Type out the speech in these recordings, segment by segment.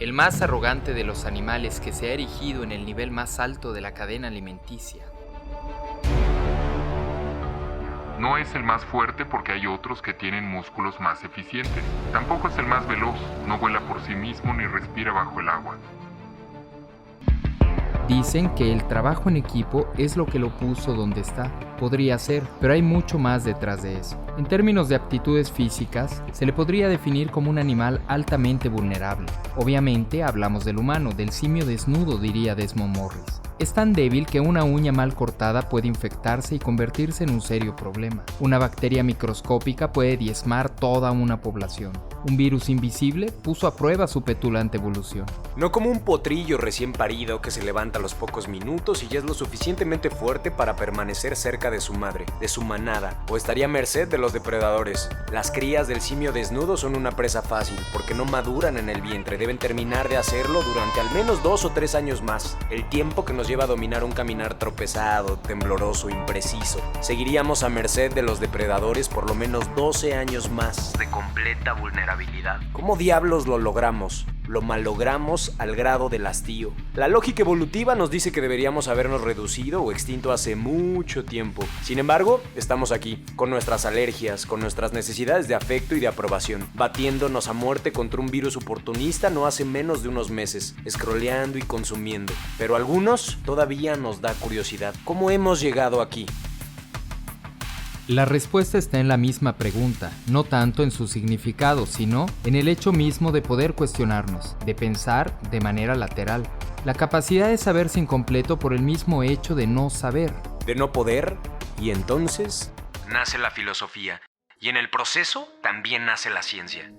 el más arrogante de los animales que se ha erigido en el nivel más alto de la cadena alimenticia. No es el más fuerte porque hay otros que tienen músculos más eficientes. Tampoco es el más veloz, no vuela por sí mismo ni respira bajo el agua. Dicen que el trabajo en equipo es lo que lo puso donde está. Podría ser, pero hay mucho más detrás de eso. En términos de aptitudes físicas, se le podría definir como un animal altamente vulnerable. Obviamente hablamos del humano, del simio desnudo, diría Desmond Morris. Es tan débil que una uña mal cortada puede infectarse y convertirse en un serio problema. Una bacteria microscópica puede diezmar toda una población. Un virus invisible puso a prueba su petulante evolución. No como un potrillo recién parido que se levanta a los pocos minutos y ya es lo suficientemente fuerte para permanecer cerca de su madre, de su manada, o estaría a merced de los depredadores. Las crías del simio desnudo son una presa fácil, porque no maduran en el vientre, deben terminar de hacerlo durante al menos 2 o 3 años más, el tiempo que nos lleva a dominar un caminar tropezado, tembloroso, impreciso. Seguiríamos a merced de los depredadores por lo menos 12 años más de completa vulnerabilidad. ¿Cómo diablos lo logramos? Lo malogramos al grado del hastío. La lógica evolutiva nos dice que deberíamos habernos reducido o extinto hace mucho tiempo. Sin embargo, estamos aquí, con nuestras alergias, con nuestras necesidades de afecto y de aprobación, batiéndonos a muerte contra un virus oportunista no hace menos de unos meses, scrolleando y consumiendo. Pero a algunos todavía nos da curiosidad. ¿Cómo hemos llegado aquí? La respuesta está en la misma pregunta, no tanto en su significado, sino en el hecho mismo de poder cuestionarnos, de pensar de manera lateral. La capacidad de saberse incompleto por el mismo hecho de no saber. De no poder, y entonces nace la filosofía, y en el proceso también nace la ciencia.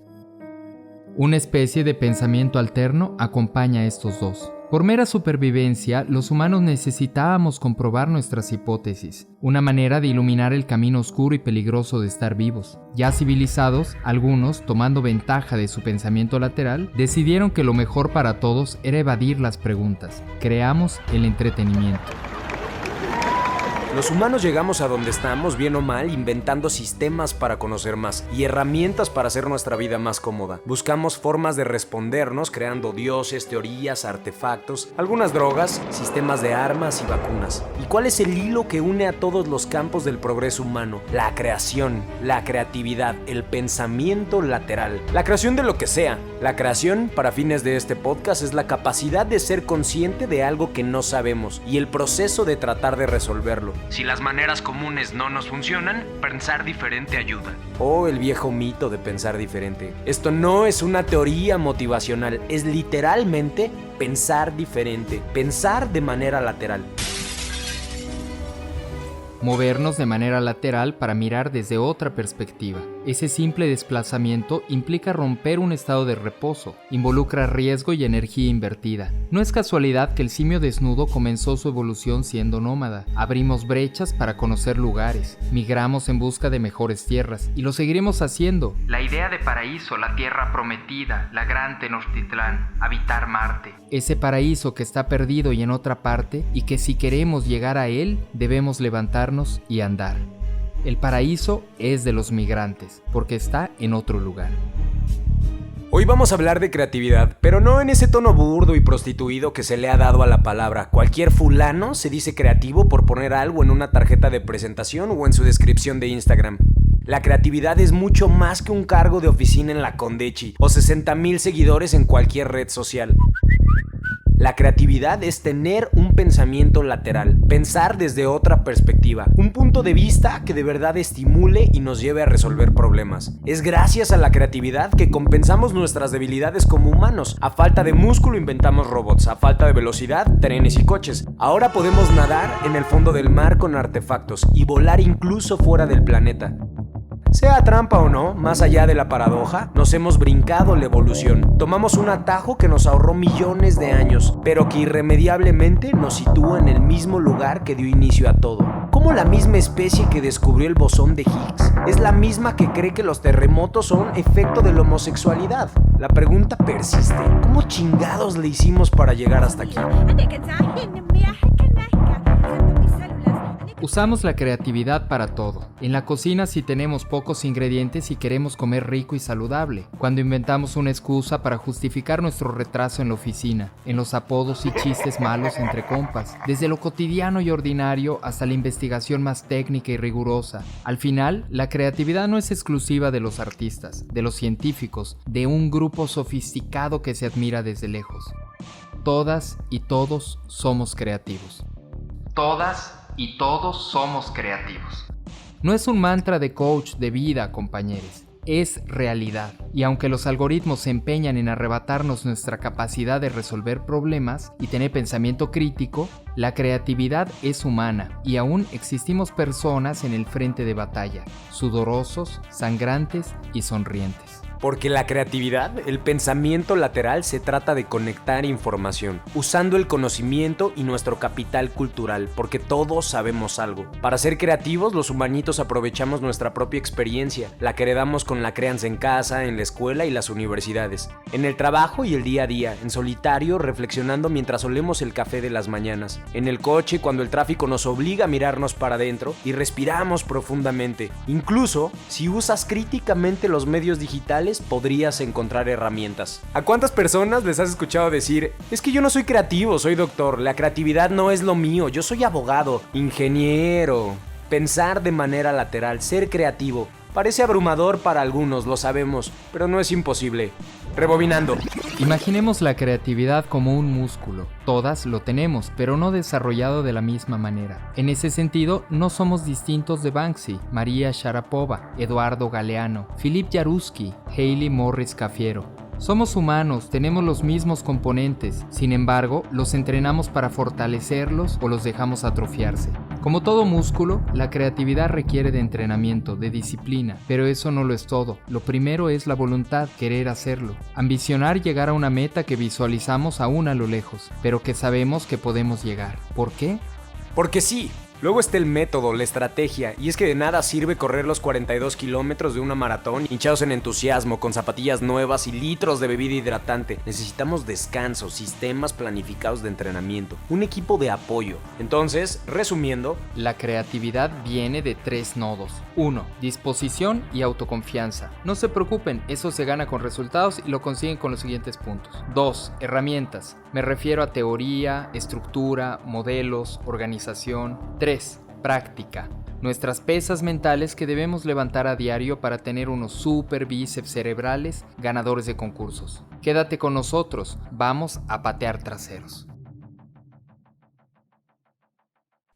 Una especie de pensamiento alterno acompaña a estos dos. Por mera supervivencia, los humanos necesitábamos comprobar nuestras hipótesis, una manera de iluminar el camino oscuro y peligroso de estar vivos. Ya civilizados, algunos, tomando ventaja de su pensamiento lateral, decidieron que lo mejor para todos era evadir las preguntas. Creamos el entretenimiento. Los humanos llegamos a donde estamos, bien o mal, inventando sistemas para conocer más y herramientas para hacer nuestra vida más cómoda. Buscamos formas de respondernos, creando dioses, teorías, artefactos, algunas drogas, sistemas de armas y vacunas. ¿Y cuál es el hilo que une a todos los campos del progreso humano? La creación, la creatividad, el pensamiento lateral. La creación de lo que sea. La creación, para fines de este podcast, es la capacidad de ser consciente de algo que no sabemos y el proceso de tratar de resolverlo. Si las maneras comunes no nos funcionan, pensar diferente ayuda. Oh, el viejo mito de pensar diferente. Esto no es una teoría motivacional, es literalmente pensar diferente, pensar de manera lateral. Movernos de manera lateral para mirar desde otra perspectiva. Ese simple desplazamiento implica romper un estado de reposo, involucra riesgo y energía invertida. No es casualidad que el simio desnudo comenzó su evolución siendo nómada. Abrimos brechas para conocer lugares, migramos en busca de mejores tierras y lo seguiremos haciendo. La idea de paraíso, la tierra prometida, la gran Tenochtitlán, habitar Marte. Ese paraíso que está perdido y en otra parte y que si queremos llegar a él debemos levantarnos y andar. El paraíso es de los migrantes, porque está en otro lugar. Hoy vamos a hablar de creatividad, pero no en ese tono burdo y prostituido que se le ha dado a la palabra. Cualquier fulano se dice creativo por poner algo en una tarjeta de presentación o en su descripción de Instagram. La creatividad es mucho más que un cargo de oficina en la Condechi o 60,000 seguidores en cualquier red social. La creatividad es tener un pensamiento lateral, pensar desde otra perspectiva, un punto de vista que de verdad estimule y nos lleve a resolver problemas. Es gracias a la creatividad que compensamos nuestras debilidades como humanos. A falta de músculo inventamos robots, a falta de velocidad, trenes y coches. Ahora podemos nadar en el fondo del mar con artefactos y volar incluso fuera del planeta. Sea trampa o no, más allá de la paradoja, nos hemos brincado la evolución. Tomamos un atajo que nos ahorró millones de años, pero que irremediablemente nos sitúa en el mismo lugar que dio inicio a todo. ¿Cómo la misma especie que descubrió el bosón de Higgs es la misma que cree que los terremotos son efecto de la homosexualidad? La pregunta persiste. ¿Cómo chingados le hicimos para llegar hasta aquí? Usamos la creatividad para todo. En la cocina si tenemos pocos ingredientes y queremos comer rico y saludable. Cuando inventamos una excusa para justificar nuestro retraso en la oficina. En los apodos y chistes malos entre compas. Desde lo cotidiano y ordinario hasta la investigación más técnica y rigurosa. Al final, la creatividad no es exclusiva de los artistas, de los científicos, de un grupo sofisticado que se admira desde lejos. Todas y todos somos creativos. Todas y todos somos creativos. No es un mantra de coach de vida, compañeros. Es realidad. Y aunque los algoritmos se empeñan en arrebatarnos nuestra capacidad de resolver problemas y tener pensamiento crítico, la creatividad es humana y aún existimos personas en el frente de batalla, sudorosos, sangrantes y sonrientes. Porque la creatividad, el pensamiento lateral, se trata de conectar información, usando el conocimiento y nuestro capital cultural, porque todos sabemos algo. Para ser creativos, los humanitos aprovechamos nuestra propia experiencia, la que heredamos con la crianza en casa, en la escuela y las universidades, en el trabajo y el día a día, en solitario, reflexionando mientras olemos el café de las mañanas, en el coche cuando el tráfico nos obliga a mirarnos para adentro y respiramos profundamente. Incluso, si usas críticamente los medios digitales, podrías encontrar herramientas. ¿A cuántas personas les has escuchado decir: es que yo no soy creativo, soy doctor, la creatividad no es lo mío, yo soy abogado, ingeniero? Pensar de manera lateral, ser creativo, parece abrumador para algunos, lo sabemos, pero no es imposible. Rebobinando. Imaginemos la creatividad como un músculo. Todas lo tenemos, pero no desarrollado de la misma manera. En ese sentido, no somos distintos de Banksy, María Sharapova, Eduardo Galeano, Philip Jaruski, Hailey Morris Cafiero. Somos humanos, tenemos los mismos componentes, sin embargo, los entrenamos para fortalecerlos o los dejamos atrofiarse. Como todo músculo, la creatividad requiere de entrenamiento, de disciplina, pero eso no lo es todo. Lo primero es la voluntad, querer hacerlo. Ambicionar llegar a una meta que visualizamos aún a lo lejos, pero que sabemos que podemos llegar. ¿Por qué? Porque sí. Luego está el método, la estrategia, y es que de nada sirve correr los 42 kilómetros de una maratón hinchados en entusiasmo, con zapatillas nuevas y litros de bebida hidratante. Necesitamos descanso, sistemas planificados de entrenamiento, un equipo de apoyo. Entonces, resumiendo, la creatividad viene de 3 nodos. 1. Disposición y autoconfianza. No se preocupen, eso se gana con resultados y lo consiguen con los siguientes puntos. 2. Herramientas. Me refiero a teoría, estructura, modelos, organización. 3. Práctica. Nuestras pesas mentales que debemos levantar a diario para tener unos super bíceps cerebrales ganadores de concursos. Quédate con nosotros, vamos a patear traseros.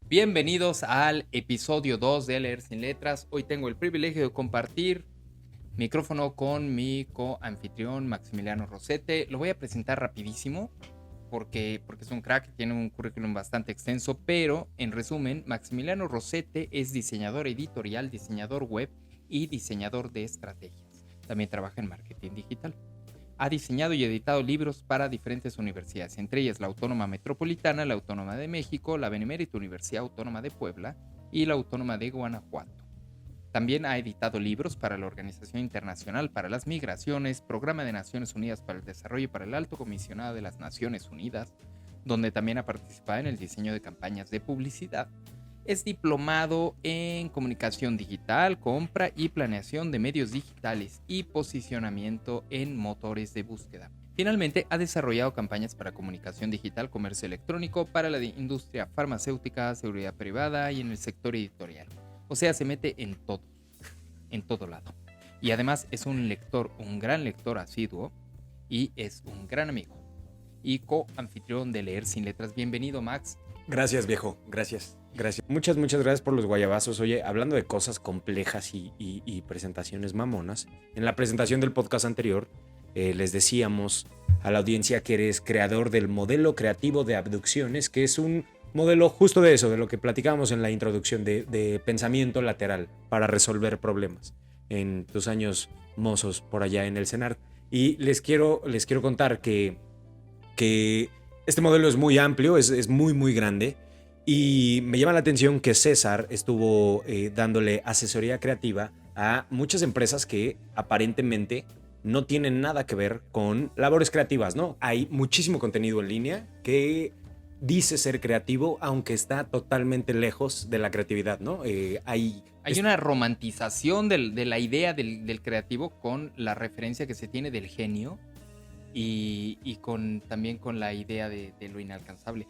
Bienvenidos al episodio 2 de Leer Sin Letras. Hoy tengo el privilegio de compartir micrófono con mi coanfitrión Maximiliano Rosete. Lo voy a presentar rapidísimo. Porque es un crack, tiene un currículum bastante extenso, pero en resumen, Maximiliano Rosete es diseñador editorial, diseñador web y diseñador de estrategias. También trabaja en marketing digital. Ha diseñado y editado libros para diferentes universidades, entre ellas la Autónoma Metropolitana, la Autónoma de México, la Benemérita Universidad Autónoma de Puebla y la Autónoma de Guanajuato. También ha editado libros para la Organización Internacional para las Migraciones, Programa de Naciones Unidas para el Desarrollo y para el Alto Comisionado de las Naciones Unidas, donde también ha participado en el diseño de campañas de publicidad. Es diplomado en Comunicación Digital, Compra y Planeación de Medios Digitales y Posicionamiento en Motores de Búsqueda. Finalmente, ha desarrollado campañas para comunicación digital, comercio electrónico, para la industria farmacéutica, seguridad privada y en el sector editorial. O sea, se mete en todo lado. Y además es un lector, un gran lector asiduo y es un gran amigo y coanfitrión de Leer Sin Letras. Bienvenido, Max. Gracias, viejo. Gracias. Muchas gracias por los guayabazos. Oye, hablando de cosas complejas y presentaciones mamonas, en la presentación del podcast anterior les decíamos a la audiencia que eres creador del modelo creativo de abducciones, que es un modelo justo de eso, de lo que platicábamos en la introducción, de pensamiento lateral para resolver problemas en tus años mozos por allá en el CENART. Y les quiero contar que este modelo es muy amplio, es muy grande, y me llama la atención que César estuvo dándole asesoría creativa a muchas empresas que aparentemente no tienen nada que ver con labores creativas, ¿no? Hay muchísimo contenido en línea que dice ser creativo, aunque está totalmente lejos de la creatividad, ¿no? Hay una romantización de la idea del creativo con la referencia que se tiene del genio y también con la idea de lo inalcanzable.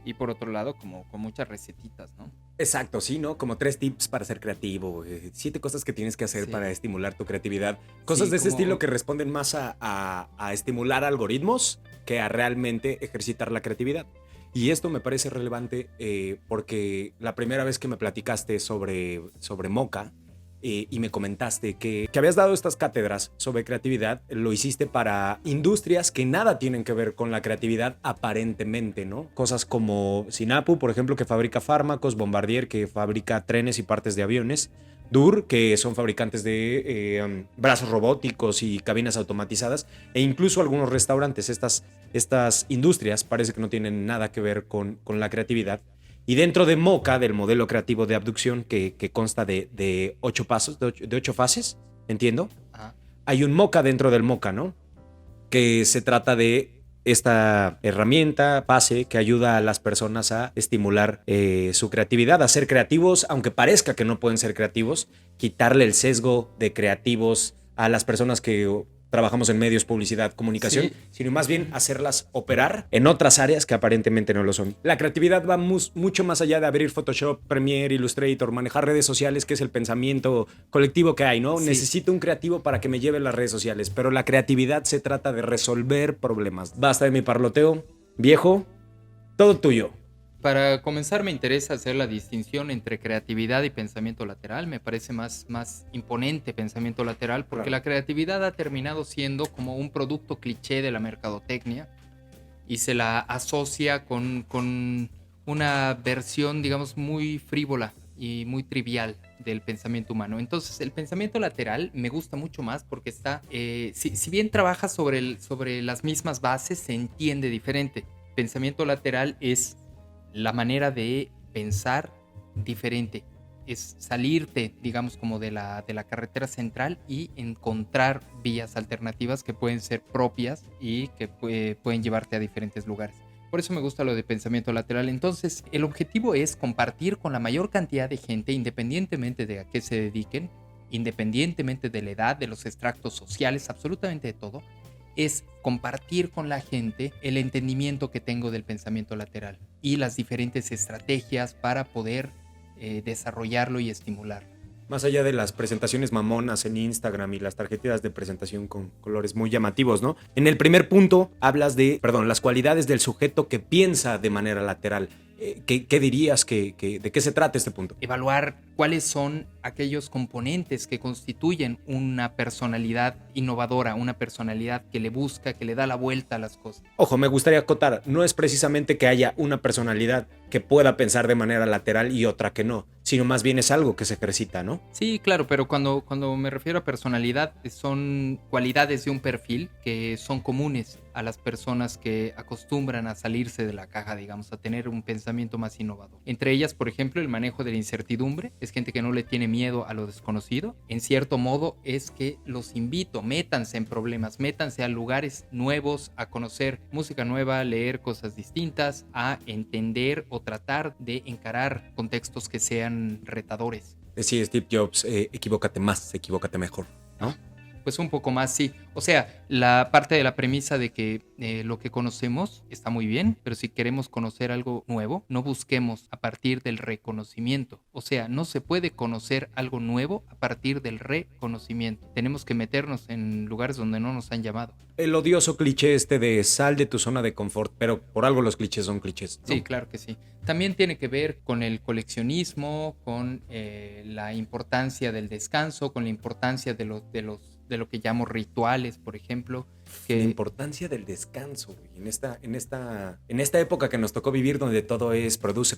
Y por otro lado, como con muchas recetitas, ¿no? Exacto, sí, ¿no? Como 3 tips para ser creativo, 7 cosas que tienes que hacer Sí. para estimular tu creatividad. Cosas Sí, de ese como- estilo que responden más a estimular algoritmos que a realmente ejercitar la creatividad. Y esto me parece relevante porque la primera vez que me platicaste sobre Moca y me comentaste que habías dado estas cátedras sobre creatividad, lo hiciste para industrias que nada tienen que ver con la creatividad aparentemente, ¿no? Cosas como Sinapu, por ejemplo, que fabrica fármacos, Bombardier, que fabrica trenes y partes de aviones, Dur, que son fabricantes de brazos robóticos y cabinas automatizadas, e incluso algunos restaurantes. Estas industrias parece que no tienen nada que ver con la creatividad. Y dentro de Moca, del modelo creativo de abducción, que consta de 8 pasos, de 8 fases, entiendo, Ajá. hay un Moca dentro del Moca, ¿no? Que se trata de esta herramienta, fase, que ayuda a las personas a estimular su creatividad, a ser creativos, aunque parezca que no pueden ser creativos, quitarle el sesgo de creativos a las personas que trabajamos en medios, publicidad, comunicación, Sí. sino más bien hacerlas operar en otras áreas que aparentemente no lo son. La creatividad va mucho más allá de abrir Photoshop, Premiere, Illustrator, manejar redes sociales, que es el pensamiento colectivo que hay, ¿no? Sí. Necesito un creativo para que me lleve las redes sociales, pero la creatividad se trata de resolver problemas. Basta de mi parloteo, viejo, todo tuyo. Para comenzar, me interesa hacer la distinción entre creatividad y pensamiento lateral. Me parece más imponente pensamiento lateral porque Claro. la creatividad ha terminado siendo como un producto cliché de la mercadotecnia y se la asocia con una versión, digamos, muy frívola y muy trivial del pensamiento humano. Entonces, el pensamiento lateral me gusta mucho más porque está, si bien trabaja sobre las mismas bases, se entiende diferente. Pensamiento lateral es la manera de pensar diferente. Es salirte, digamos, como de la carretera central y encontrar vías alternativas que pueden ser propias y que pueden llevarte a diferentes lugares. Por eso me gusta lo de pensamiento lateral. Entonces, el objetivo es compartir con la mayor cantidad de gente, independientemente de a qué se dediquen, independientemente de la edad, de los extractos sociales, absolutamente de todo, es compartir con la gente el entendimiento que tengo del pensamiento lateral y las diferentes estrategias para poder desarrollarlo y estimularlo. Más allá de las presentaciones mamonas en Instagram y las tarjetas de presentación con colores muy llamativos, ¿no? En el primer punto hablas de, las cualidades del sujeto que piensa de manera lateral. ¿Qué dirías de qué se trata este punto? Evaluar cuáles son aquellos componentes que constituyen una personalidad innovadora, una personalidad que le busca, que le da la vuelta a las cosas. Ojo, me gustaría acotar, no es precisamente que haya una personalidad que pueda pensar de manera lateral y otra que no, sino más bien es algo que se ejercita, ¿no? Sí, claro, pero cuando me refiero a personalidad, son cualidades de un perfil que son comunes a las personas que acostumbran a salirse de la caja, digamos, a tener un pensamiento más innovador. Entre ellas, por ejemplo, el manejo de la incertidumbre, es gente que no le tiene miedo a lo desconocido. En cierto modo, es que los invito, métanse en problemas, métanse a lugares nuevos, a conocer música nueva, leer cosas distintas, a entender o tratar de encarar contextos que sean retadores. Decía Steve Jobs, equivócate más, equivócate mejor, ¿no? Pues un poco más, sí. O sea, la parte de la premisa de que lo que conocemos está muy bien, pero si queremos conocer algo nuevo, no busquemos a partir del reconocimiento. O sea, no se puede conocer algo nuevo a partir del reconocimiento. Tenemos que meternos en lugares donde no nos han llamado. El odioso cliché de sal de tu zona de confort, pero por algo los clichés son clichés, ¿no? Sí, claro que sí. También tiene que ver con el coleccionismo, con la importancia del descanso, con la importancia de lo que llamo rituales, por ejemplo. La importancia del descanso, güey. En esta época que nos tocó vivir donde todo es produce,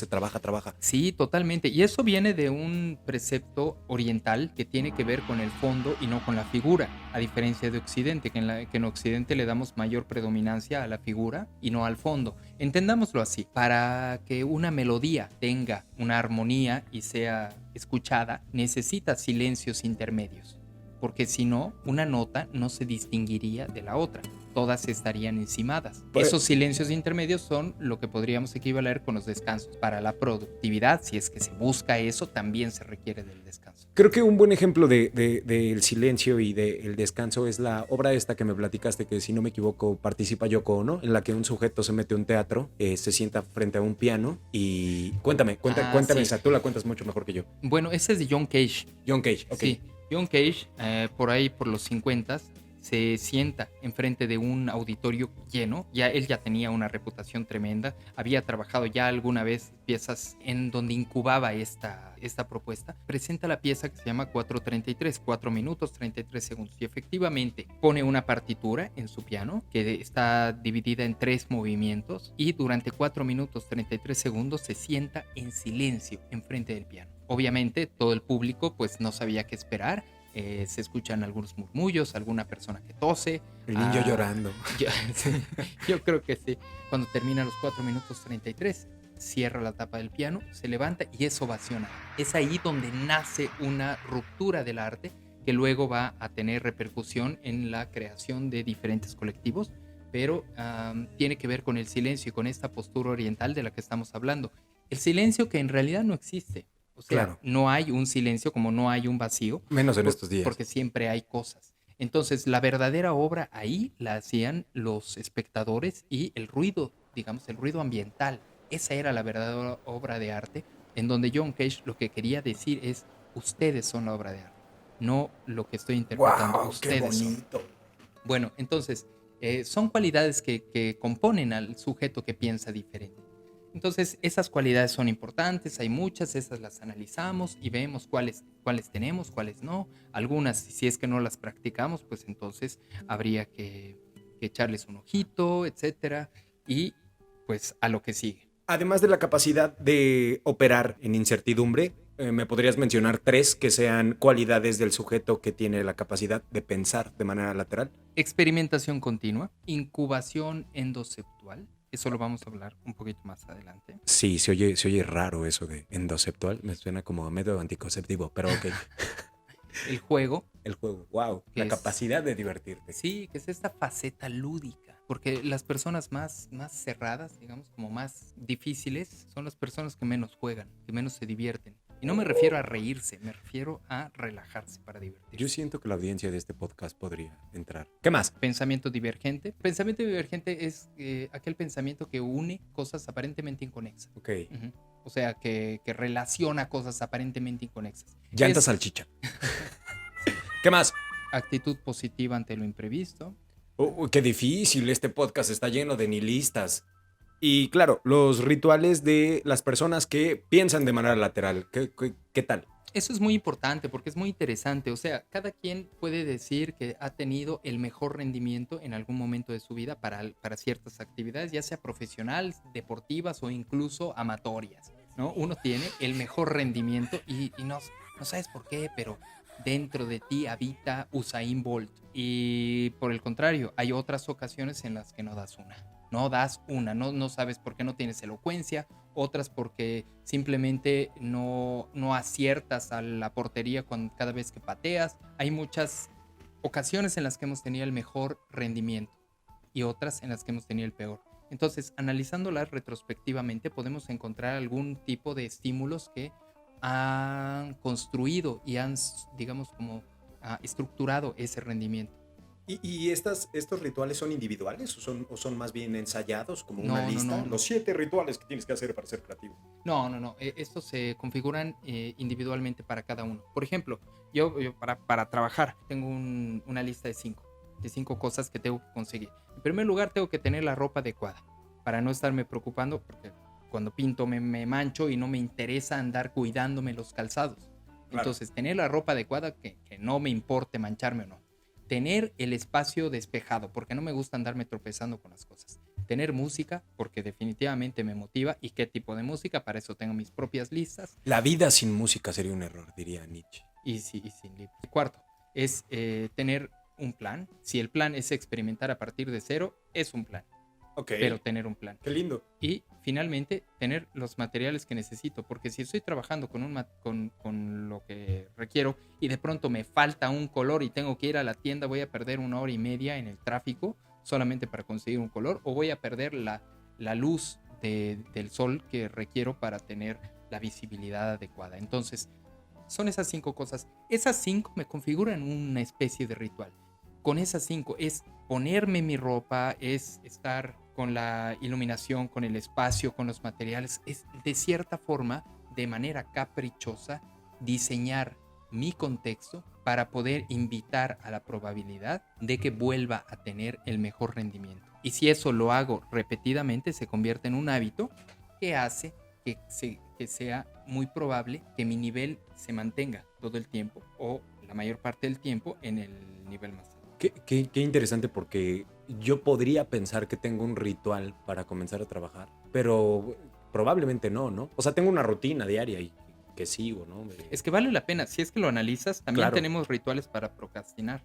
trabaja. Sí, totalmente. Y eso viene de un precepto oriental que tiene que ver con el fondo y no con la figura, a diferencia de Occidente, que en Occidente le damos mayor predominancia a la figura y no al fondo. Entendámoslo así, para que una melodía tenga una armonía y sea escuchada, necesita silencios intermedios. porque si no, una nota no se distinguiría de la otra. Todas estarían encimadas. Pues, Esos silencios intermedios son lo que podríamos equivaler con los descansos. Para la productividad, si es que se busca eso, también se requiere del descanso. creo que un buen ejemplo del silencio y del descanso es la obra esta que me platicaste, que si no me equivoco participa Yoko Ono, en la que un sujeto se mete a un teatro, se sienta frente a un piano y... Cuéntame Sí. esa, tú la cuentas mucho mejor que yo. Bueno, ese es de John Cage. John Cage, ok. Sí, John Cage, por ahí por los 50 se sienta enfrente de un auditorio lleno. Él ya tenía una reputación tremenda. Había trabajado ya alguna vez piezas en donde incubaba esta propuesta. Presenta la pieza que se llama 4:33, 4 minutos 33 segundos. Y efectivamente pone una partitura en su piano que está dividida en 3 movimientos. Y durante 4 minutos 33 segundos se sienta en silencio enfrente del piano. Obviamente todo el público pues no sabía qué esperar. Se escuchan algunos murmullos, alguna persona que tose. El niño llorando. Yo creo que sí. Cuando termina los 4 minutos 33, cierra la tapa del piano, se levanta y es ovacionado. Es ahí donde nace una ruptura del arte que luego va a tener repercusión en la creación de diferentes colectivos, pero tiene que ver con el silencio y con esta postura oriental de la que estamos hablando. El silencio que en realidad no existe. O sea, Claro. no hay un silencio como no hay un vacío. Menos en estos días. Porque siempre hay cosas. Entonces, la verdadera obra ahí la hacían los espectadores y el ruido, digamos, el ruido ambiental. Esa era la verdadera obra de arte, en donde John Cage lo que quería decir es, ustedes son la obra de arte, no lo que estoy interpretando, ¡Wow! ¡Qué ustedes son. bonito! Bueno, entonces, son cualidades que componen al sujeto que piensa diferente. Entonces, esas cualidades son importantes, hay muchas, esas las analizamos y vemos cuáles tenemos, cuáles no. Algunas, si es que no las practicamos, pues entonces habría que echarles un ojito, etcétera, y pues a lo que sigue. Además de la capacidad de operar en incertidumbre, ¿me podrías mencionar 3 que sean cualidades del sujeto que tiene la capacidad de pensar de manera lateral? Experimentación continua, incubación endoceptual. Eso lo vamos a hablar un poquito más adelante. Sí, se oye raro eso de endoceptual. Me suena como método anticonceptivo, pero ok. El juego. El juego, wow. La capacidad de divertirte. Sí, que es esta faceta lúdica. Porque las personas más cerradas, digamos, como más difíciles, son las personas que menos juegan, que menos se divierten. Y no me refiero a reírse, me refiero a relajarse para divertirse. Yo siento que la audiencia de este podcast podría entrar. ¿Qué más? Pensamiento divergente. Pensamiento divergente es aquel pensamiento que une cosas aparentemente inconexas. Ok. Uh-huh. O sea, que relaciona cosas aparentemente inconexas. Llanta salchicha. ¿Qué más? Actitud positiva ante lo imprevisto. Qué difícil, este podcast está lleno de nihilistas. Y claro, los rituales de las personas que piensan de manera lateral. ¿Qué tal? Eso es muy importante porque es muy interesante. O sea, cada quien puede decir que ha tenido el mejor rendimiento en algún momento de su vida para ciertas actividades, ya sea profesionales, deportivas o incluso amatorias, ¿no? Uno tiene el mejor rendimiento y no sabes por qué, pero dentro de ti habita Usain Bolt. Y por el contrario, hay otras ocasiones en las que no das una, no sabes por qué no tienes elocuencia, otras porque simplemente no aciertas a la portería cada vez que pateas. Hay muchas ocasiones en las que hemos tenido el mejor rendimiento y otras en las que hemos tenido el peor. Entonces, analizándolas retrospectivamente, podemos encontrar algún tipo de estímulos que han construido y han, digamos, como estructurado ese rendimiento. ¿Y estos rituales son individuales o son más bien ensayados como una lista? No. Los 7 rituales que tienes que hacer para ser creativo. No. Estos se configuran individualmente para cada uno. Por ejemplo, yo para trabajar tengo una lista de 5 cosas que tengo que conseguir. En primer lugar, tengo que tener la ropa adecuada para no estarme preocupando porque cuando pinto me mancho y no me interesa andar cuidándome los calzados. Claro. Entonces, tener la ropa adecuada que no me importe mancharme o no. Tener el espacio despejado, porque no me gusta andarme tropezando con las cosas. Tener música, porque definitivamente me motiva. ¿Y qué tipo de música? Para eso tengo mis propias listas. La vida sin música sería un error, diría Nietzsche. Y sin libros. Cuarto, es tener un plan. Si el plan es experimentar a partir de cero, es un plan. Ok. pero tener un plan. Qué lindo. Y finalmente, tener los materiales que necesito, porque si estoy trabajando con lo que requiero y de pronto me falta un color y tengo que ir a la tienda, voy a perder 1 hora y media en el tráfico solamente para conseguir un color, o voy a perder la luz del sol que requiero para tener la visibilidad adecuada. Entonces, son esas 5 cosas. Esas 5 me configuran una especie de ritual. Con esas 5 es ponerme mi ropa, es estar con la iluminación, con el espacio, con los materiales. Es de cierta forma, de manera caprichosa, diseñar mi contexto para poder invitar a la probabilidad de que vuelva a tener el mejor rendimiento. Y si eso lo hago repetidamente, se convierte en un hábito que hace que sea muy probable que mi nivel se mantenga todo el tiempo o la mayor parte del tiempo en el nivel más alto. Qué interesante, porque yo podría pensar que tengo un ritual para comenzar a trabajar, pero probablemente no. O sea, tengo una rutina diaria y que sigo, ¿no? Es que vale la pena, si es que lo analizas, también Claro. tenemos rituales para procrastinar.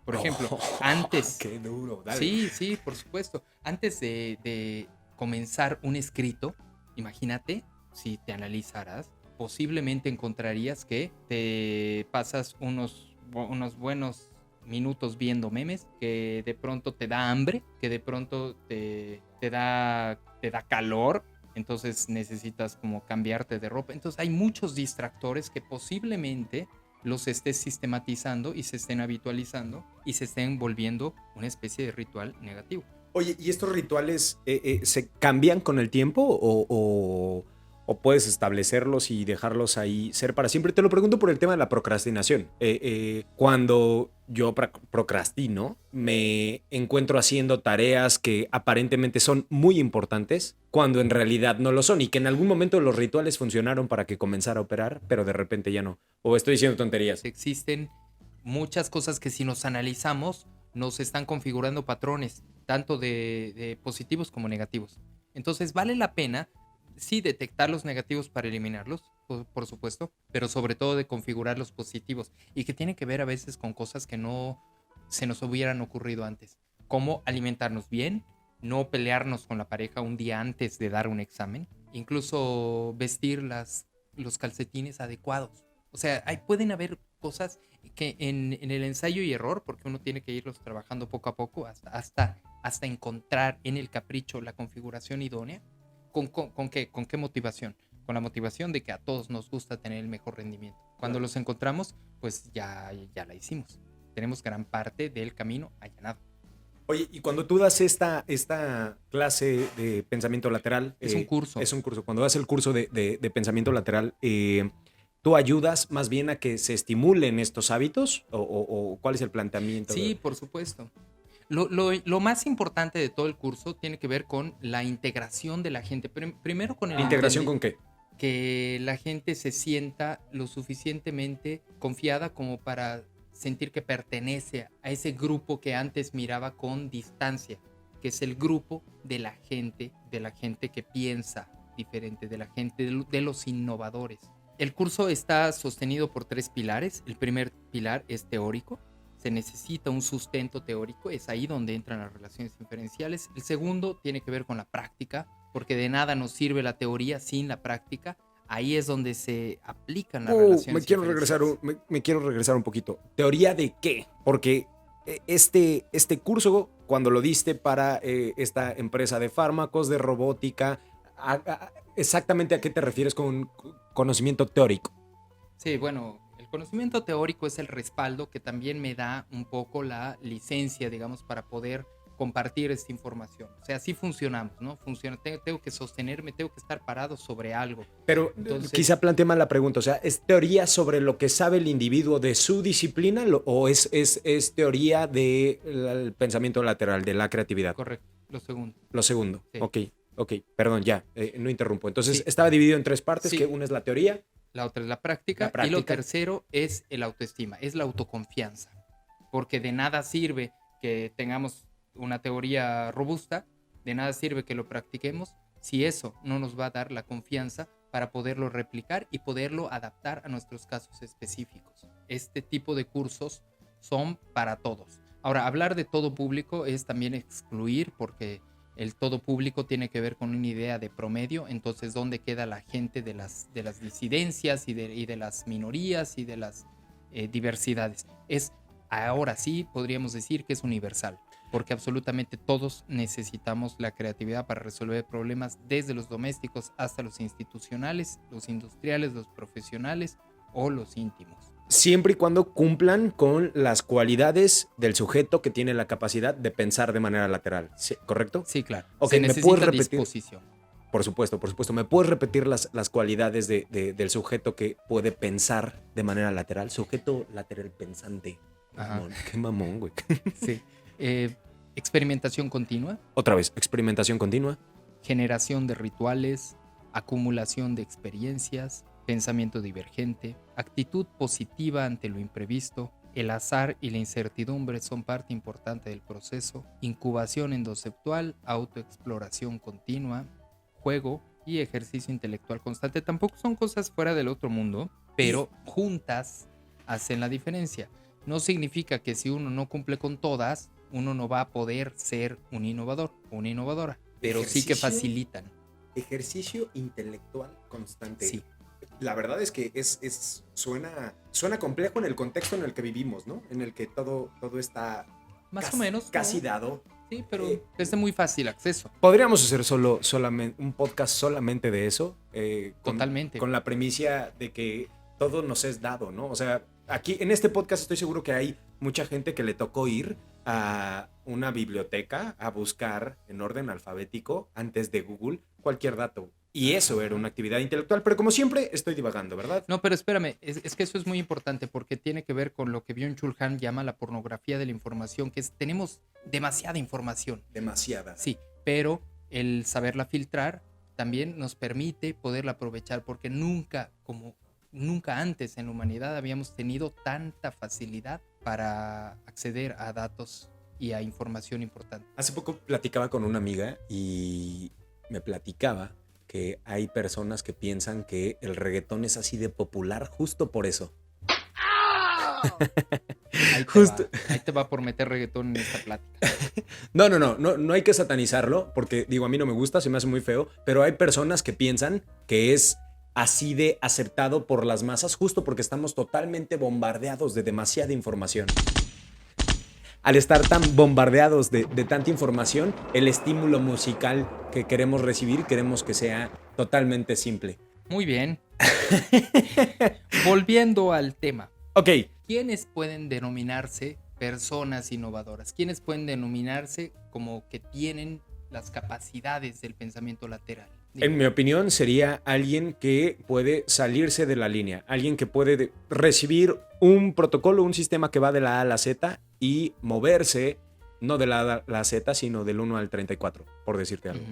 Por ejemplo, Oh, antes... Qué duro, dale. Sí, por supuesto. Antes de comenzar un escrito, imagínate, si te analizaras, posiblemente encontrarías que te pasas unos buenos minutos viendo memes, que de pronto te da hambre, que de pronto te da calor, entonces necesitas como cambiarte de ropa. Entonces hay muchos distractores que posiblemente los estés sistematizando y se estén habitualizando y se estén volviendo una especie de ritual negativo. Oye, ¿y estos rituales se cambian con el tiempo o puedes establecerlos y dejarlos ahí ser para siempre? Te lo pregunto por el tema de la procrastinación. Cuando yo procrastino, me encuentro haciendo tareas que aparentemente son muy importantes, cuando en realidad no lo son, y que en algún momento los rituales funcionaron para que comenzara a operar, pero de repente ya no. O estoy diciendo tonterías. Existen muchas cosas que, si nos analizamos, nos están configurando patrones, tanto de positivos como negativos. Entonces vale la pena, sí, detectar los negativos para eliminarlos, por supuesto, pero sobre todo de configurar los positivos, y que tiene que ver a veces con cosas que no se nos hubieran ocurrido antes, como alimentarnos bien, no pelearnos con la pareja un día antes de dar un examen, incluso vestir los calcetines adecuados. O sea, pueden haber cosas que en el ensayo y error, porque uno tiene que irlos trabajando poco a poco hasta encontrar en el capricho la configuración idónea. ¿Con qué motivación? Con la motivación de que a todos nos gusta tener el mejor rendimiento. Cuando los encontramos, pues ya la hicimos. Tenemos gran parte del camino allanado. Oye, y cuando tú das esta clase de pensamiento lateral... Es un curso. Es un curso. Cuando das el curso de pensamiento lateral, ¿tú ayudas más bien a que se estimulen estos hábitos? ¿O cuál es el planteamiento? Sí, por supuesto. Lo más importante de todo el curso tiene que ver con la integración de la gente. Primero con el... ¿Integración con qué? Que la gente se sienta lo suficientemente confiada como para sentir que pertenece a ese grupo que antes miraba con distancia, que es el grupo de la gente que piensa diferente, de la gente, de los innovadores. El curso está sostenido por 3 pilares. El primer pilar es teórico. Se necesita un sustento teórico, es ahí donde entran las relaciones inferenciales. El segundo tiene que ver con la práctica, porque de nada nos sirve la teoría sin la práctica. Ahí es donde se aplican las relaciones inferenciales. Me quiero regresar un poquito. ¿Teoría de qué? Porque este curso, cuando lo diste para esta empresa de fármacos, de robótica, exactamente a qué te refieres con conocimiento teórico. Sí, bueno, el conocimiento teórico es el respaldo que también me da un poco la licencia, digamos, para poder compartir esta información. O sea, así funcionamos, ¿no? Tengo que sostenerme, tengo que estar parado sobre algo. Pero quizá planteé mal la pregunta. O sea, ¿es teoría sobre lo que sabe el individuo de su disciplina o es teoría del pensamiento lateral, de la creatividad? Correcto, lo segundo. Lo segundo, Sí. Ok, perdón, ya, no interrumpo. Entonces, Sí. estaba dividido en 3 partes, Sí. que una es la teoría. La otra es la práctica. Y lo tercero es el autoestima, es la autoconfianza. Porque de nada sirve que tengamos una teoría robusta, de nada sirve que lo practiquemos si eso no nos va a dar la confianza para poderlo replicar y poderlo adaptar a nuestros casos específicos. Este tipo de cursos son para todos. Ahora, hablar de todo público es también excluir, porque El todo público tiene que ver con una idea de promedio, entonces ¿dónde queda la gente de las disidencias y de las minorías y de las diversidades? Ahora sí podríamos decir que es universal, porque absolutamente todos necesitamos la creatividad para resolver problemas, desde los domésticos hasta los institucionales, los industriales, los profesionales o los íntimos. Siempre y cuando cumplan con las cualidades del sujeto que tiene la capacidad de pensar de manera lateral, ¿sí? ¿Correcto? Sí, claro. Ok, Se ¿me necesita puedes repetir? disposición. Por supuesto. ¿Me puedes repetir las cualidades del sujeto que puede pensar de manera lateral? Sujeto lateral pensante. Ajá. Qué mamón, güey. Sí. Experimentación continua, Otra vez, experimentación continua. generación de rituales, acumulación de experiencias, pensamiento divergente, actitud positiva ante lo imprevisto, el azar y la incertidumbre son parte importante del proceso, incubación endoceptual, autoexploración continua, juego y ejercicio intelectual constante. Tampoco son cosas fuera del otro mundo, pero juntas hacen la diferencia. No significa que si uno no cumple con todas, uno no va a poder ser un innovador o una innovadora, pero sí que facilitan. Ejercicio intelectual constante. Sí. La verdad es que suena complejo en el contexto en el que vivimos, ¿no? En el que todo está Más o menos, casi ¿no? dado. Sí, pero es de muy fácil acceso. Podríamos hacer solamente un podcast solamente de eso. Totalmente. Con la premisa de que todo nos es dado, ¿no? O sea, aquí en este podcast estoy seguro que hay mucha gente que le tocó ir a una biblioteca a buscar en orden alfabético antes de Google cualquier dato. Y eso era una actividad intelectual, pero como siempre estoy divagando, ¿verdad? No, pero espérame, es que eso es muy importante porque tiene que ver con lo que Byung-Chul Han llama la pornografía de la información, que es tenemos demasiada información. Demasiada. Sí, pero el saberla filtrar también nos permite poderla aprovechar, porque nunca antes en la humanidad habíamos tenido tanta facilidad para acceder a datos y a información importante. Hace poco platicaba con una amiga y me platicaba que hay personas que piensan que el reggaetón es así de popular justo por eso. Ahí te va por meter reggaetón en esta plática. No hay que satanizarlo porque digo, a mí no me gusta, se me hace muy feo, pero hay personas que piensan que es así de aceptado por las masas justo porque estamos totalmente bombardeados de demasiada información. Al estar tan bombardeados de tanta información, el estímulo musical que queremos recibir, queremos que sea totalmente simple. Muy bien. Volviendo al tema. Ok. ¿Quiénes pueden denominarse personas innovadoras? ¿Quiénes pueden denominarse como que tienen las capacidades del pensamiento lateral? En mi opinión, sería alguien que puede salirse de la línea, alguien que puede recibir un protocolo, un sistema que va de la A a la Z y moverse, no de la A a la Z, sino del 1 al 34, por decirte algo.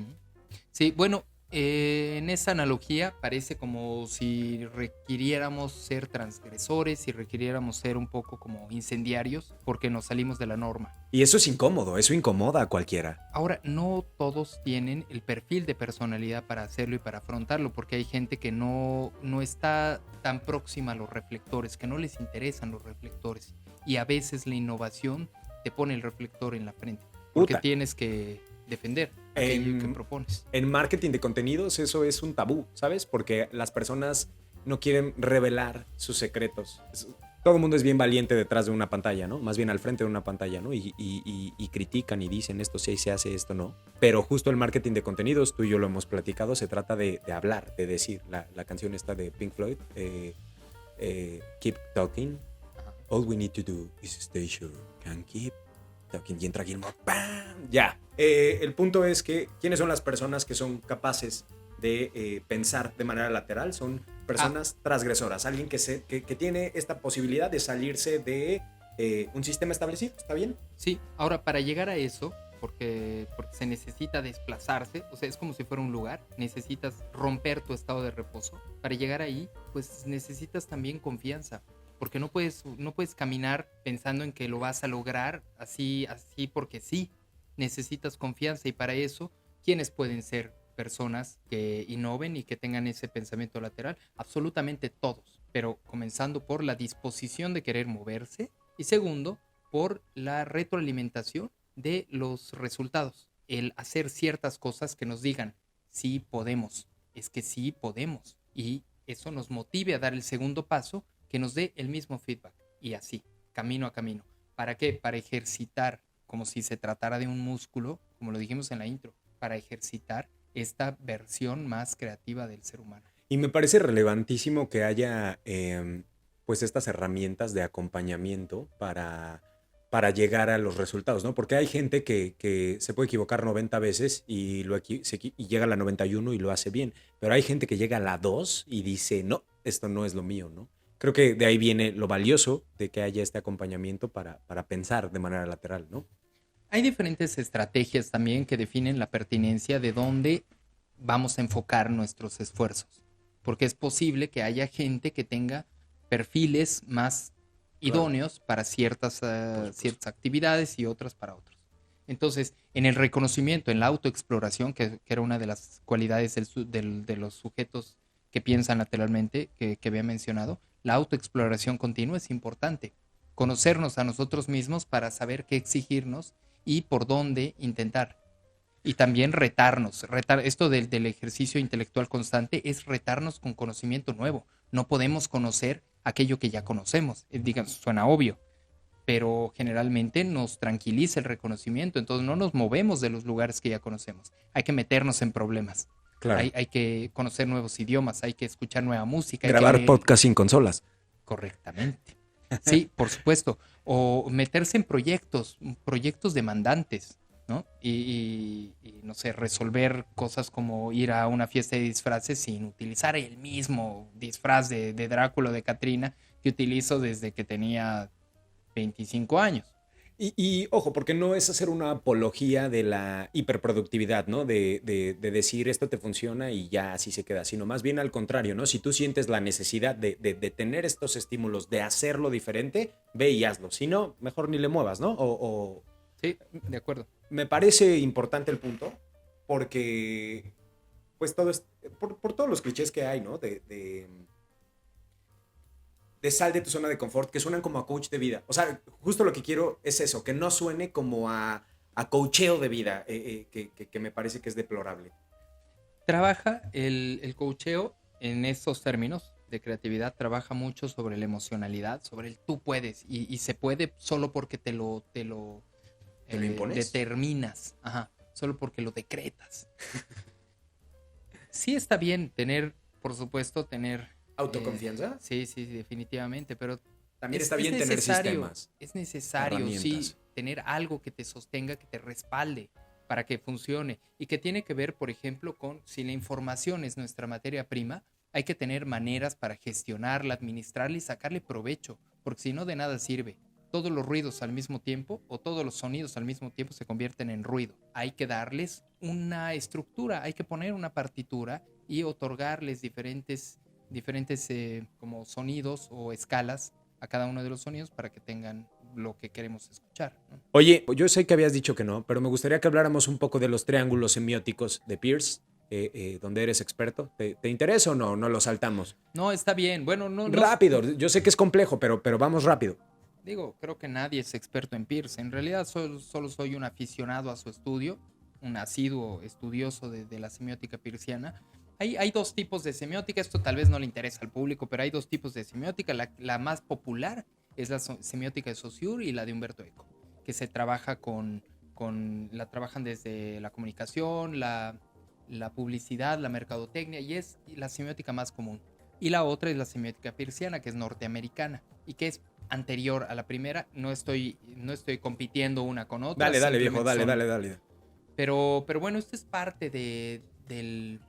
Sí, bueno, en esa analogía parece como si requiriéramos ser transgresores, si requiriéramos ser un poco como incendiarios, porque nos salimos de la norma. Y eso es incómodo, eso incomoda a cualquiera. Ahora, no todos tienen el perfil de personalidad para hacerlo y para afrontarlo, porque hay gente que no está tan próxima a los reflectores, que no les interesan los reflectores. Y a veces la innovación te pone el reflector en la frente, porque tienes que defender aquello que propones. En marketing de contenidos eso es un tabú, ¿sabes? Porque las personas no quieren revelar sus secretos. Todo el mundo es bien valiente detrás de una pantalla, ¿no? Más bien al frente de una pantalla, ¿no? Y critican y dicen esto sí se hace, esto no. Pero justo el marketing de contenidos, tú y yo lo hemos platicado, se trata de hablar, de decir. La canción esta de Pink Floyd, Keep Talking. All we need to do is stay sure and keep talking. Y entra Gilmore, ¡pam! Ya. El punto es que, ¿quiénes son las personas que son capaces de pensar de manera lateral? Son personas transgresoras, alguien que tiene esta posibilidad de salirse de un sistema establecido, ¿está bien? Sí, ahora para llegar a eso, porque se necesita desplazarse, o sea, es como si fuera un lugar, necesitas romper tu estado de reposo. Para llegar ahí, pues necesitas también confianza, porque no puedes caminar pensando en que lo vas a lograr así porque sí. Necesitas confianza y para eso, ¿quiénes pueden ser personas que innoven y que tengan ese pensamiento lateral? Absolutamente todos, pero comenzando por la disposición de querer moverse y segundo, por la retroalimentación de los resultados. el hacer ciertas cosas que nos digan, sí podemos, es que sí podemos. Y eso nos motive a dar el segundo paso que nos dé el mismo feedback. Y así, camino a camino. ¿Para qué? Para ejercitar, como si se tratara de un músculo, como lo dijimos en la intro, para ejercitar esta versión más creativa del ser humano. Y me parece relevantísimo que haya pues estas herramientas de acompañamiento para llegar a los resultados, ¿no? Porque hay gente que se puede equivocar 90 veces y y llega a la 91 y lo hace bien, pero hay gente que llega a la 2 y dice, no, esto no es lo mío, ¿no? Creo que de ahí viene lo valioso de que haya este acompañamiento para pensar de manera lateral, ¿no? Hay diferentes estrategias también que definen la pertinencia de dónde vamos a enfocar nuestros esfuerzos, porque es posible que haya gente que tenga perfiles más Claro, idóneos para por supuesto. ciertas actividades y otras para otros. Entonces, en el reconocimiento, en la autoexploración, que era una de las cualidades de los sujetos que piensan lateralmente, que había mencionado, la autoexploración continua es importante. Conocernos a nosotros mismos para saber qué exigirnos y por dónde intentar. Y también retarnos. Esto del ejercicio intelectual constante es retarnos con conocimiento nuevo. No podemos conocer aquello que ya conocemos. Suena obvio, pero generalmente nos tranquiliza el reconocimiento, entonces no nos movemos de los lugares que ya conocemos. Hay que meternos en problemas. Claro. Hay que conocer nuevos idiomas, hay que escuchar nueva música, hay que Grabar leer podcast sin consolas. correctamente. Sí, por supuesto. O meterse en proyectos demandantes, ¿no? No sé, resolver cosas como ir a una fiesta de disfraces sin utilizar el mismo disfraz de Drácula o de Catrina que utilizo desde que tenía 25 años. Ojo, porque no es hacer una apología de la hiperproductividad, ¿no? De decir esto te funciona y ya así se queda, sino más bien al contrario, ¿no? Si tú sientes la necesidad de tener estos estímulos, de hacerlo diferente, ve y hazlo. Si no, mejor ni le muevas, ¿no? Sí, de acuerdo. Me parece importante el punto porque, pues todo es, por todos los clichés que hay, ¿no? De sal de tu zona de confort, que suenan como a coach de vida. O sea, justo lo que quiero es eso, que no suene como a coacheo de vida, que me parece que es deplorable. Trabaja el coacheo en estos términos de creatividad, trabaja mucho sobre la emocionalidad, sobre el tú puedes y se puede solo porque ¿Te lo impones? determinas, ajá, solo porque lo decretas. Sí está bien tener, por supuesto, tener... ¿Autoconfianza? sí, sí, sí, definitivamente, pero También está bien tener sistemas, es necesario, sí, herramientas. tener algo que te sostenga, que te respalde para que funcione y que tiene que ver, por ejemplo, con si la información es nuestra materia prima, hay que tener maneras para gestionarla, administrarla y sacarle provecho, porque si no de nada sirve. Todos los ruidos al mismo tiempo o todos los sonidos al mismo tiempo se convierten en ruido. Hay que darles una estructura, hay que poner una partitura y otorgarles diferentes como sonidos o escalas a cada uno de los sonidos para que tengan lo que queremos escuchar, ¿no? Oye, yo sé que habías dicho que no, pero me gustaría que habláramos un poco de los triángulos semióticos de Peirce, donde eres experto. ¿Te interesa o no? No lo saltamos. No, está bien. Bueno, Rápido, yo sé que es complejo, pero vamos rápido. digo, creo que nadie es experto en Peirce. En realidad solo soy un aficionado a su estudio, un asiduo estudioso de la semiótica peirciana. Hay dos tipos de semiótica, esto tal vez no le interesa al público, pero hay dos tipos de semiótica. La más popular es la semiótica de Saussure y la de Humberto Eco, que se trabaja la trabajan desde la comunicación, la publicidad, la mercadotecnia, y es la semiótica más común. Y la otra es la semiótica peirciana, que es norteamericana y que es anterior a la primera. No estoy compitiendo una con otra. Dale, viejo, simplemente son. dale. Pero bueno, esto es parte del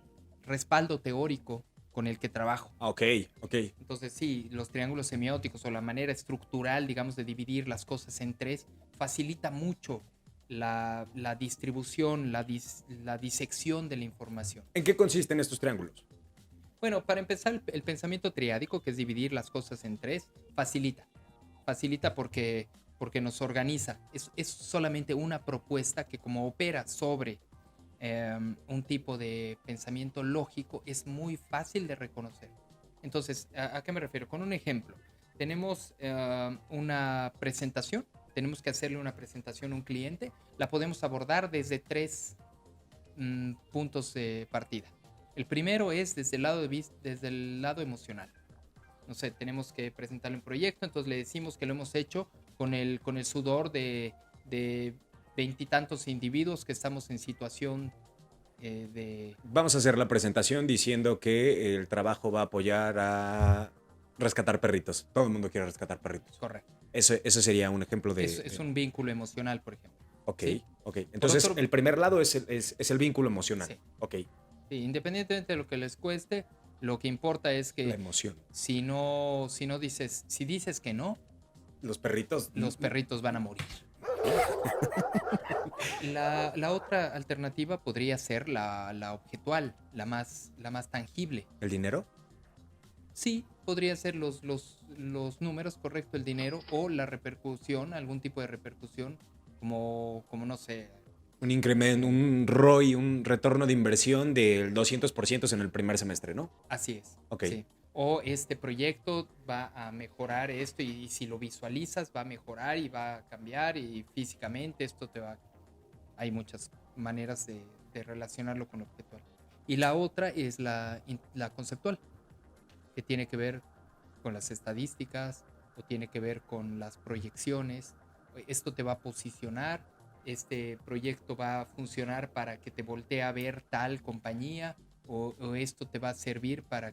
respaldo teórico con el que trabajo. Ok. Entonces sí, los triángulos semióticos o la manera estructural, digamos, de dividir las cosas en tres facilita mucho la distribución, la disección de la información. ¿En qué consisten estos triángulos? Bueno, para empezar, el pensamiento triádico, que es dividir las cosas en tres, facilita porque nos organiza. Es solamente una propuesta que, como opera sobre un tipo de pensamiento lógico, es muy fácil de reconocer. Entonces, ¿a qué me refiero? Con un ejemplo, tenemos una presentación tenemos que hacerle una presentación a un cliente, la podemos abordar desde 3 puntos de partida. El primero es desde desde el lado emocional. No sé, tenemos que presentarle un proyecto, entonces le decimos que lo hemos hecho con el sudor de 20 y tantos individuos que estamos en situación de... Vamos a hacer la presentación diciendo que el trabajo va a apoyar a rescatar perritos. Todo el mundo quiere rescatar perritos. Correcto. Eso sería un ejemplo de... Es un vínculo emocional, por ejemplo. Ok, ¿Sí? ok. Entonces, otro- el primer lado es el vínculo emocional. Sí. Ok, Sí, independientemente de lo que les cueste, lo que importa es la que emoción. si dices que no, Los perritos... los perritos van a morir. La otra alternativa podría ser la objetual, la más tangible. ¿El dinero? Sí, podría ser los números, correcto, el dinero o la repercusión, algún tipo de repercusión, como no sé. Un incremento, un ROI, un retorno de inversión del 200% en el primer semestre, ¿no? Así es. Ok. Sí. O este proyecto va a mejorar esto y si lo visualizas va a mejorar y va a cambiar y físicamente esto te va... Hay muchas maneras de relacionarlo con lo objetual. Y la otra es la conceptual, que tiene que ver con las estadísticas o tiene que ver con las proyecciones. Esto te va a posicionar, este proyecto va a funcionar para que te voltee a ver tal compañía o esto te va a servir para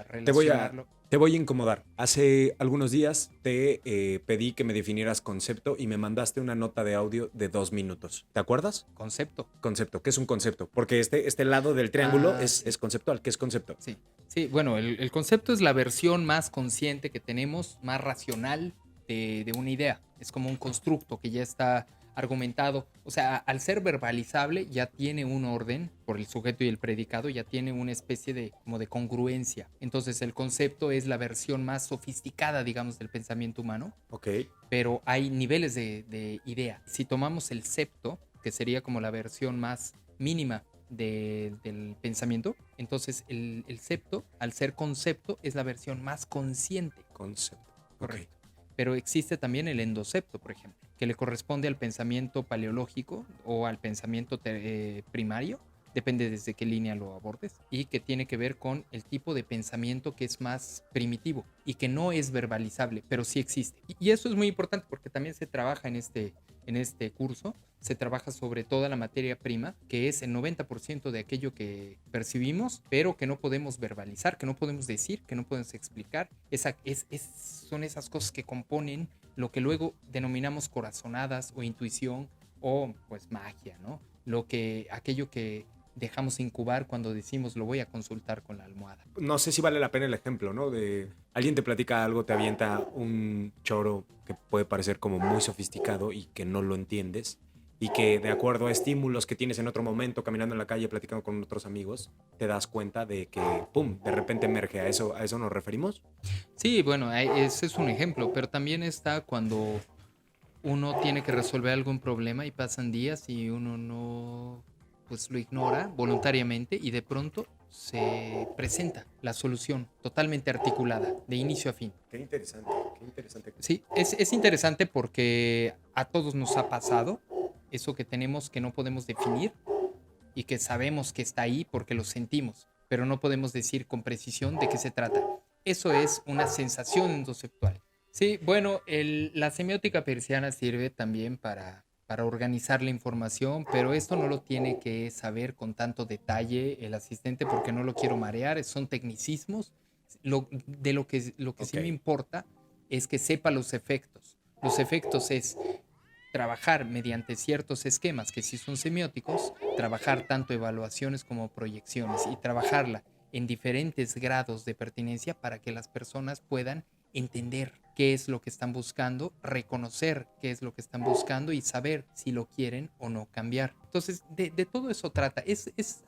relacionarlo. Te voy a incomodar. Hace algunos días te pedí que me definieras concepto y me mandaste una nota de audio de 2 minutos. ¿Te acuerdas? Concepto. Concepto. ¿Qué es un concepto? Porque este lado del triángulo Sí. es conceptual. ¿Qué es concepto? Sí, sí, bueno, el concepto es la versión más consciente que tenemos, más racional de una idea. Es como un constructo que ya está argumentado. O sea, al ser verbalizable ya tiene un orden por el sujeto y el predicado, ya tiene una especie de como de congruencia. Entonces el concepto es la versión más sofisticada, digamos, del pensamiento humano, Ok. pero hay niveles de idea. Si tomamos el septo, que sería como la versión más mínima del pensamiento, entonces el septo, al ser concepto, es la versión más consciente. Concepto. Correcto. Pero existe también el endosepto, por ejemplo, que le corresponde al pensamiento paleológico o al pensamiento primario, depende desde qué línea lo abordes, y que tiene que ver con el tipo de pensamiento que es más primitivo y que no es verbalizable, pero sí existe. Y eso es muy importante porque también se trabaja en este curso, se trabaja sobre toda la materia prima, que es el 90% de aquello que percibimos, pero que no podemos verbalizar, que no podemos decir, que no podemos explicar. Son esas cosas que componen lo que luego denominamos corazonadas o intuición o pues magia, ¿no? Aquello que dejamos incubar cuando decimos lo voy a consultar con la almohada. No sé si vale la pena el ejemplo, ¿no? De alguien te platica algo, te avienta un choro que puede parecer como muy sofisticado y que no lo entiendes y que de acuerdo a estímulos que tienes en otro momento, caminando en la calle, platicando con otros amigos, te das cuenta de que, ¡pum!, de repente emerge. ¿A eso nos referimos? Sí, bueno, ese es un ejemplo, pero también está cuando uno tiene que resolver algún problema y pasan días y uno no, pues lo ignora voluntariamente y de pronto se presenta la solución totalmente articulada, de inicio a fin. Qué interesante, qué interesante. Sí, es interesante porque a todos nos ha pasado eso que tenemos que no podemos definir y que sabemos que está ahí porque lo sentimos, pero no podemos decir con precisión de qué se trata. Eso es una sensación endosexual. Sí, bueno, la semiótica persiana sirve también para organizar la información, pero esto no lo tiene que saber con tanto detalle el asistente porque no lo quiero marear, son tecnicismos. Lo que sí Ok. me importa es que sepa los efectos. Los efectos es trabajar mediante ciertos esquemas que sí son semióticos, trabajar tanto evaluaciones como proyecciones y trabajarla en diferentes grados de pertinencia para que las personas puedan entender qué es lo que están buscando, reconocer qué es lo que están buscando y saber si lo quieren o no cambiar. Entonces, de todo eso trata.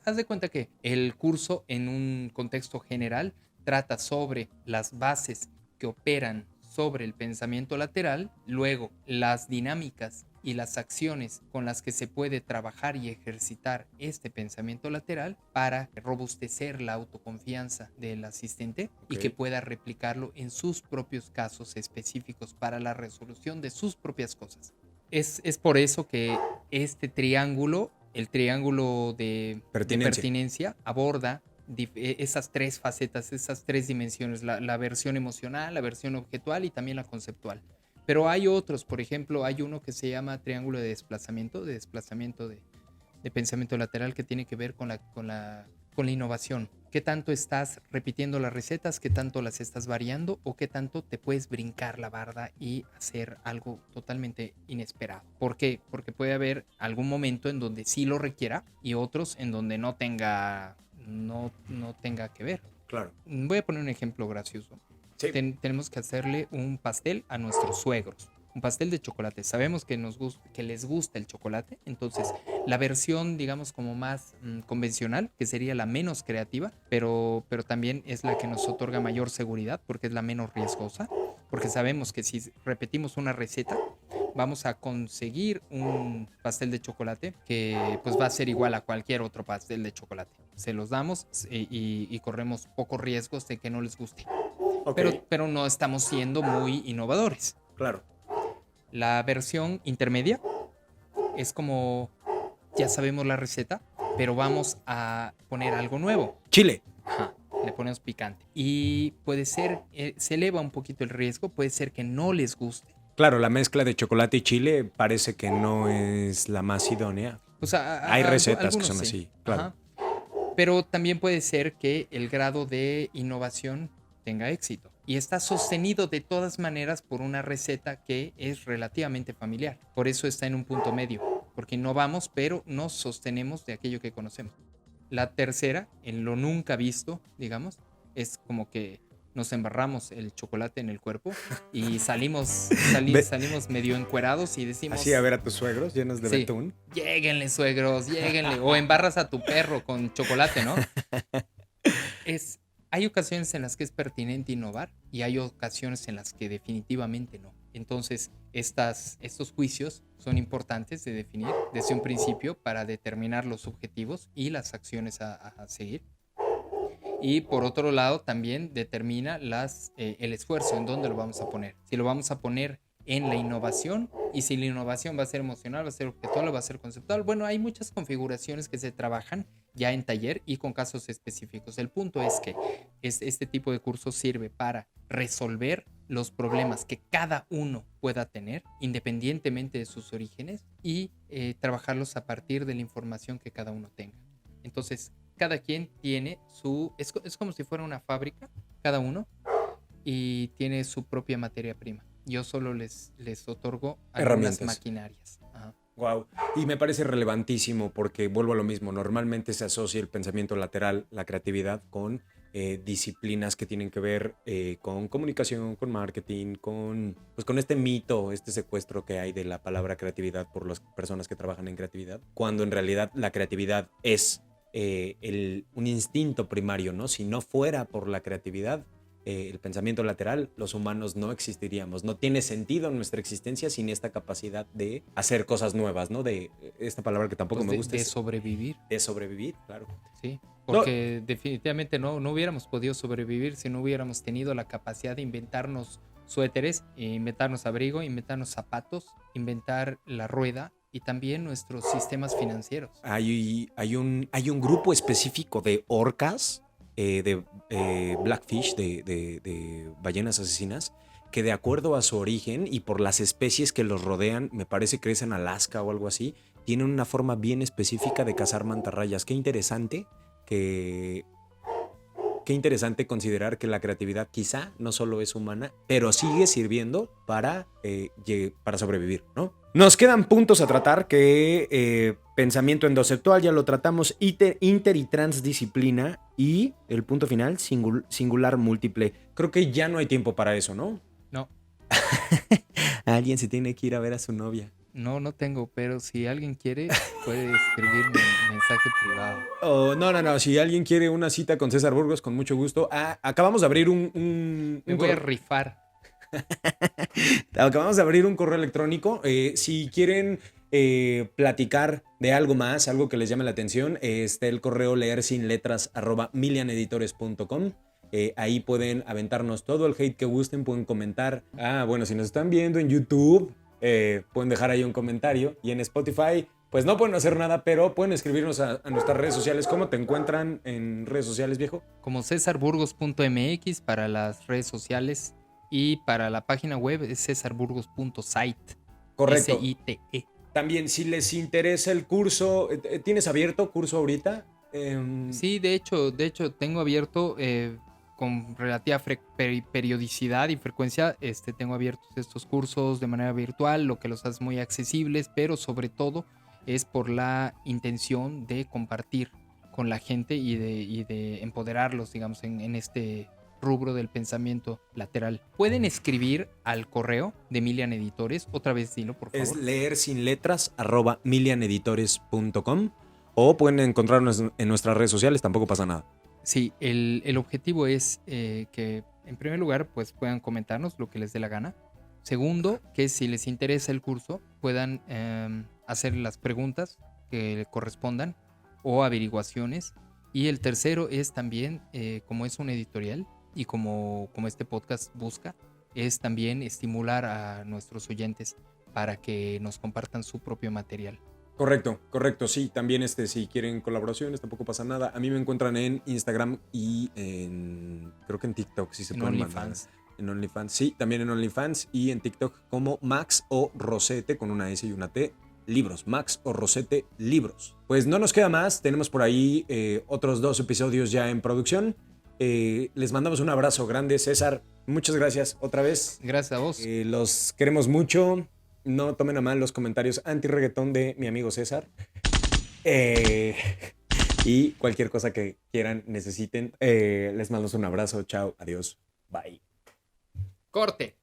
Haz de cuenta que el curso en un contexto general trata sobre las bases que operan sobre el pensamiento lateral, luego las dinámicas y las acciones con las que se puede trabajar y ejercitar este pensamiento lateral para robustecer la autoconfianza del asistente y que pueda replicarlo en sus propios casos específicos para la resolución de sus propias cosas. Es por eso que este triángulo, el triángulo de pertinencia, aborda esas tres facetas, esas tres dimensiones, la versión emocional, la versión objetual y también la conceptual. Pero hay otros, por ejemplo, hay uno que se llama triángulo de desplazamiento de pensamiento lateral, que tiene que ver con la innovación. ¿Qué tanto estás repitiendo las recetas? ¿Qué tanto las estás variando? ¿O qué tanto te puedes brincar la barda y hacer algo totalmente inesperado? ¿Por qué? Porque puede haber algún momento en donde sí lo requiera y otros en donde no tenga que ver. Claro. Voy a poner un ejemplo gracioso. Sí. Tenemos que hacerle un pastel a nuestros suegros. Un pastel de chocolate. Sabemos que les gusta el chocolate. Entonces, la versión, digamos, como más convencional, que sería la menos creativa, pero también es la que nos otorga mayor seguridad porque es la menos riesgosa. Porque sabemos que si repetimos una receta, vamos a conseguir un pastel de chocolate que pues va a ser igual a cualquier otro pastel de chocolate. Se los damos y corremos pocos riesgos de que no les guste. Okay. Pero no estamos siendo muy innovadores. Claro. La versión intermedia es como ya sabemos la receta, pero vamos a poner algo nuevo. Chile. Ajá, le ponemos picante. Y puede ser, se eleva un poquito el riesgo, puede ser que no les guste. Claro, la mezcla de chocolate y chile parece que no es la más idónea. O sea, hay recetas que son sí. Así, claro. Ajá. Pero también puede ser que el grado de innovación tenga éxito y está sostenido de todas maneras por una receta que es relativamente familiar. Por eso está en un punto medio, porque innovamos, pero nos sostenemos de aquello que conocemos. La tercera, en lo nunca visto, digamos, es como que nos embarramos el chocolate en el cuerpo y salimos medio encuerados y decimos... Así a ver a tus suegros llenos de betún. Lléguenle, suegros, lléguenle. O embarras a tu perro con chocolate, ¿no? Hay ocasiones en las que es pertinente innovar y hay ocasiones en las que definitivamente no. Entonces, estos juicios son importantes de definir desde un principio para determinar los objetivos y las acciones a seguir. Y por otro lado, también determina el esfuerzo, en dónde lo vamos a poner. Si lo vamos a poner en la innovación, y si la innovación va a ser emocional, va a ser objetual o va a ser conceptual. Bueno, hay muchas configuraciones que se trabajan ya en taller y con casos específicos. El punto es que este tipo de curso sirve para resolver los problemas que cada uno pueda tener, independientemente de sus orígenes, y trabajarlos a partir de la información que cada uno tenga. Entonces, cada quien tiene es como si fuera una fábrica, cada uno, y tiene su propia materia prima. Yo solo les otorgo algunas maquinarias. Ajá. Wow. Y me parece relevantísimo porque vuelvo a lo mismo. Normalmente se asocia el pensamiento lateral, la creatividad, con disciplinas que tienen que ver con comunicación, con marketing, con este mito, este secuestro que hay de la palabra creatividad por las personas que trabajan en creatividad, cuando en realidad la creatividad es un instinto primario, ¿no? Si no fuera por la creatividad, el pensamiento lateral, los humanos no existiríamos. No tiene sentido nuestra existencia sin esta capacidad de hacer cosas nuevas, ¿no? De esta palabra que tampoco me gusta. De sobrevivir. De sobrevivir, claro. Sí, porque definitivamente no hubiéramos podido sobrevivir si no hubiéramos tenido la capacidad de inventarnos suéteres, inventarnos abrigo, inventarnos zapatos, inventar la rueda y también nuestros sistemas financieros. Hay un grupo específico de orcas, de blackfish, de ballenas asesinas, que de acuerdo a su origen y por las especies que los rodean, me parece que es en Alaska o algo así, tienen una forma bien específica de cazar mantarrayas. Qué interesante considerar que la creatividad quizá no solo es humana, pero sigue sirviendo para sobrevivir, ¿no? Nos quedan puntos a tratar que pensamiento endoceptual, ya lo tratamos, inter y transdisciplina, y el punto final, singular múltiple. Creo que ya no hay tiempo para eso, ¿no? No. Alguien se tiene que ir a ver a su novia. No tengo, pero si alguien quiere, puede escribirme un mensaje privado. Oh, no. Si alguien quiere una cita con César Burgos, con mucho gusto. Acabamos de abrir un Me voy a rifar. Acabamos de abrir un correo electrónico. Si quieren platicar de algo más, algo que les llame la atención, está el correo leersinletras@milianeditores.com. Ahí pueden aventarnos todo el hate que gusten, pueden comentar. Bueno, si nos están viendo en YouTube, pueden dejar ahí un comentario. Y en Spotify, pues no pueden hacer nada, pero pueden escribirnos a nuestras redes sociales. ¿Cómo te encuentran en redes sociales, viejo? Como cesarburgos.mx para las redes sociales y para la página web es cesarburgos.site. Correcto. SITE. También, si les interesa el curso, ¿tienes abierto curso ahorita? Sí, de hecho tengo abierto con relativa periodicidad y frecuencia, tengo abiertos estos cursos de manera virtual, lo que los hace muy accesibles, pero sobre todo es por la intención de compartir con la gente y de empoderarlos, digamos, en este rubro del pensamiento lateral. Pueden escribir al correo de Milian Editores, otra vez dilo, por favor. Es leersinletras@milianeditores.com, o pueden encontrarnos en nuestras redes sociales, tampoco pasa nada. Sí, el objetivo es que en primer lugar pues puedan comentarnos lo que les dé la gana. Segundo, que si les interesa el curso puedan hacer las preguntas que le correspondan o averiguaciones. Y el tercero es también, como es un editorial y como este podcast busca, es también estimular a nuestros oyentes para que nos compartan su propio material. Correcto, sí, también si quieren colaboraciones tampoco pasa nada. A mí me encuentran en Instagram y creo que en TikTok, si se pueden mandar. En OnlyFans, sí, también en OnlyFans y en TikTok como Max o Rosete con una S y una T. Libros, Max o Rosete Libros. Pues no nos queda más, tenemos por ahí otros 2 episodios ya en producción. Les mandamos un abrazo grande, César. Muchas gracias otra vez. Gracias a vos. Los queremos mucho. No tomen a mal los comentarios anti-reggaetón de mi amigo César. Y cualquier cosa que quieran, necesiten, les mando un abrazo. Chao, adiós, bye. Corte.